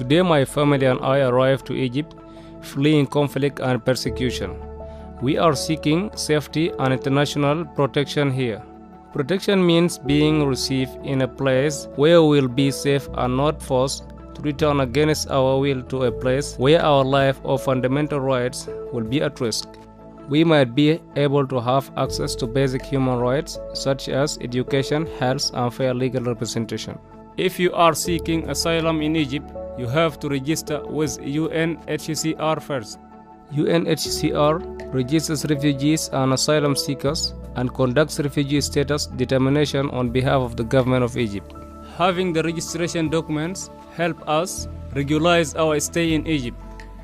Today my family and I arrived to Egypt, fleeing conflict and persecution. We are seeking safety and international protection here. Protection means being received in a place where we will be safe and not forced to return against our will to a place where our life or fundamental rights will be at risk. We might be able to have access to basic human rights such as education, health, and fair legal representation. If you are seeking asylum in Egypt, you have to register with UNHCR first. UNHCR registers refugees and asylum seekers and conducts refugee status determination on behalf of the government of Egypt. Having the registration documents help us regularize our stay in Egypt.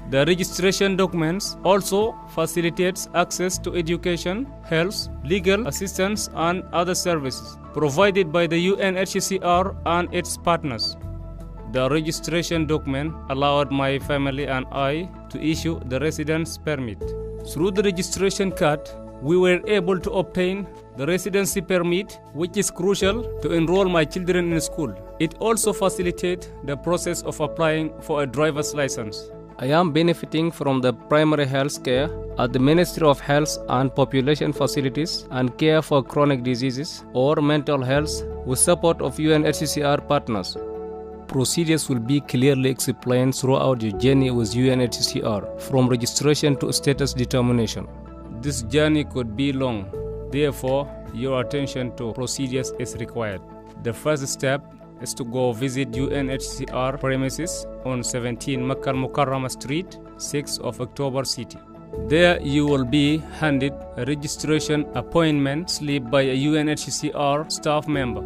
The registration documents also facilitates access to education, health, legal assistance and other services provided by the UNHCR and its partners. The registration document allowed my family and I to issue the residence permit. Through the registration card, we were able to obtain the residency permit, which is crucial to enroll my children in school. It also facilitates the process of applying for a driver's license. I am benefiting from the primary health care at the Ministry of Health and Population Facilities and Care for Chronic Diseases or Mental Health with support of UNHCR partners. Procedures will be clearly explained throughout your journey with UNHCR, from registration to status determination. This journey could be long, therefore your attention to procedures is required. The first step is to go visit UNHCR premises on 17 Makkah Al-Mukarramah Street, 6th of October City. There you will be handed a registration appointment slip by a UNHCR staff member.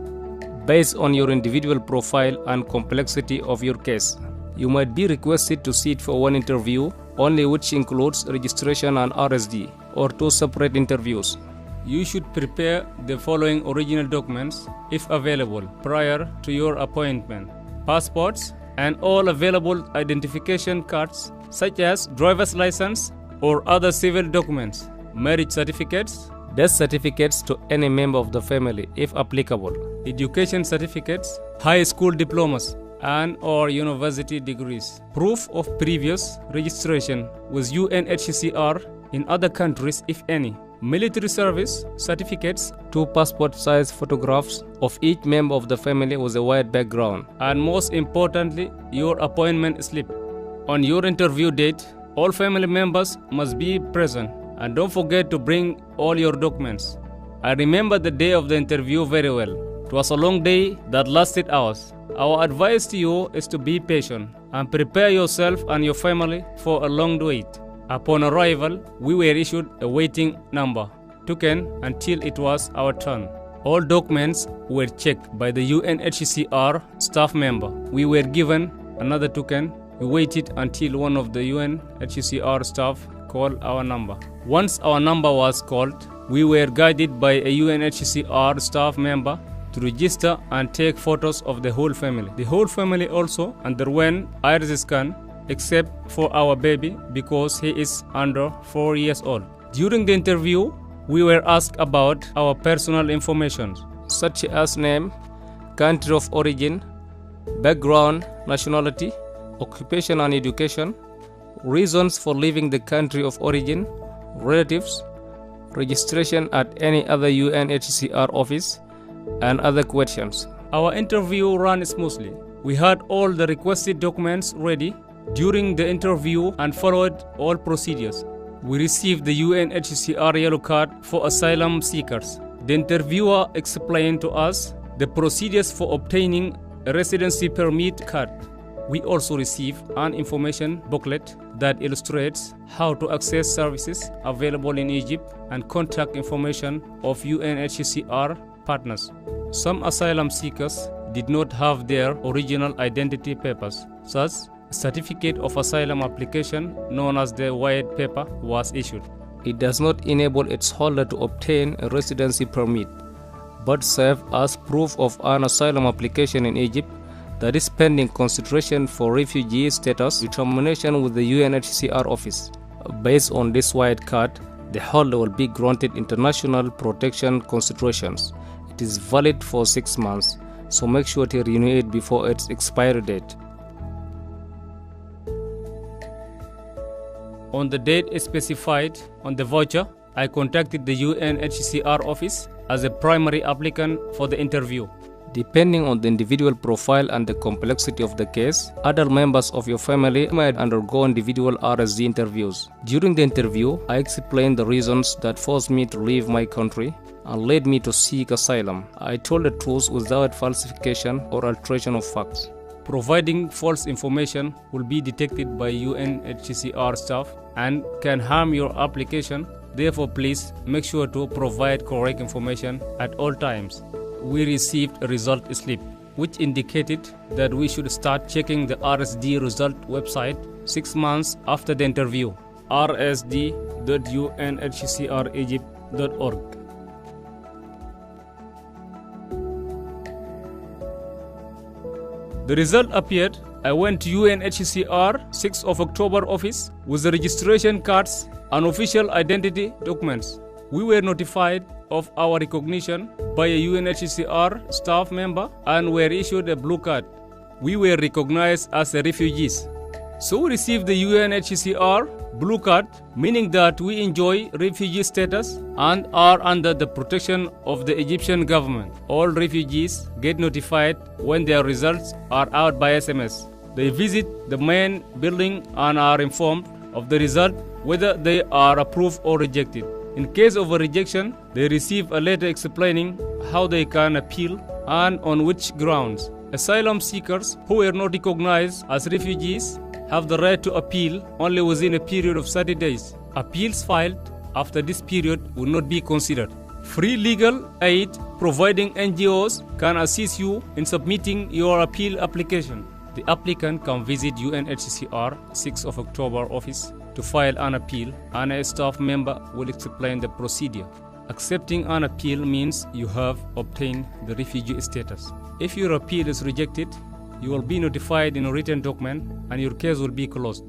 Based on your individual profile and complexity of your case, you might be requested to sit for one interview only, which includes registration and RSD, or 2 separate interviews. You should prepare the following original documents, if available, prior to your appointment: passports and all available identification cards such as driver's license or other civil documents, marriage certificates, death certificates to any member of the family if applicable, education certificates, high school diplomas and or university degrees, proof of previous registration with UNHCR in other countries if any, military service certificates, 2 passport-size photographs of each member of the family with a white background, and most importantly, your appointment slip. On your interview date, all family members must be present, and don't forget to bring all your documents. I remember the day of the interview very well. It was a long day that lasted hours. Our advice to you is to be patient and prepare yourself and your family for a long wait. Upon arrival, we were issued a waiting number, token, until it was our turn. All documents were checked by the UNHCR staff member. We were given another token. We waited until one of the UNHCR staff called our number. Once our number was called, we were guided by a UNHCR staff member to register and take photos of the whole family. The whole family also underwent iris scan, except for our baby because he is under 4 years old. During the interview, we were asked about our personal information such as name, country of origin, background, nationality, occupation and education, reasons for leaving the country of origin, relatives, registration at any other UNHCR office, and other questions. Our interview ran smoothly. We had all the requested documents ready during the interview and followed all procedures. We received the UNHCR yellow card for asylum seekers. The interviewer explained to us the procedures for obtaining a residency permit card. We also received an information booklet that illustrates how to access services available in Egypt and contact information of UNHCR partners. Some asylum seekers did not have their original identity papers, such a certificate of asylum application known as the white paper was issued. It does not enable its holder to obtain a residency permit, but serves as proof of an asylum application in Egypt that is pending consideration for refugee status determination with the UNHCR office. Based on this white card, the holder will be granted international protection considerations. It is valid for 6 months, so make sure to renew it before its expiry date. On the date specified on the voucher, I contacted the UNHCR office as a primary applicant for the interview. Depending on the individual profile and the complexity of the case, other members of your family might undergo individual RSD interviews. During the interview, I explained the reasons that forced me to leave my country and led me to seek asylum. I told the truth without falsification or alteration of facts. Providing false information will be detected by UNHCR staff and can harm your application. Therefore, please make sure to provide correct information at all times. We received a result slip which indicated that we should start checking the RSD result website 6 months after the interview. rsd.unhcregypt.org. The result appeared. I went to UNHCR 6th of October office with the registration cards and official identity documents. We were notified of our recognition by a UNHCR staff member and were issued a blue card. We were recognized as refugees. So we received the UNHCR blue card, meaning that we enjoy refugee status and are under the protection of the Egyptian government. All refugees get notified when their results are out by SMS. They visit the main building and are informed of the result, whether they are approved or rejected. In case of a rejection, they receive a letter explaining how they can appeal and on which grounds. Asylum seekers who were not recognized as refugees have the right to appeal only within a period of 30 days. Appeals filed after this period will not be considered. Free legal aid providing NGOs can assist you in submitting your appeal application. The applicant can visit UNHCR 6th of October office to file an appeal, and a staff member will explain the procedure. Accepting an appeal means you have obtained the refugee status. If your appeal is rejected, you will be notified in a written document and your case will be closed.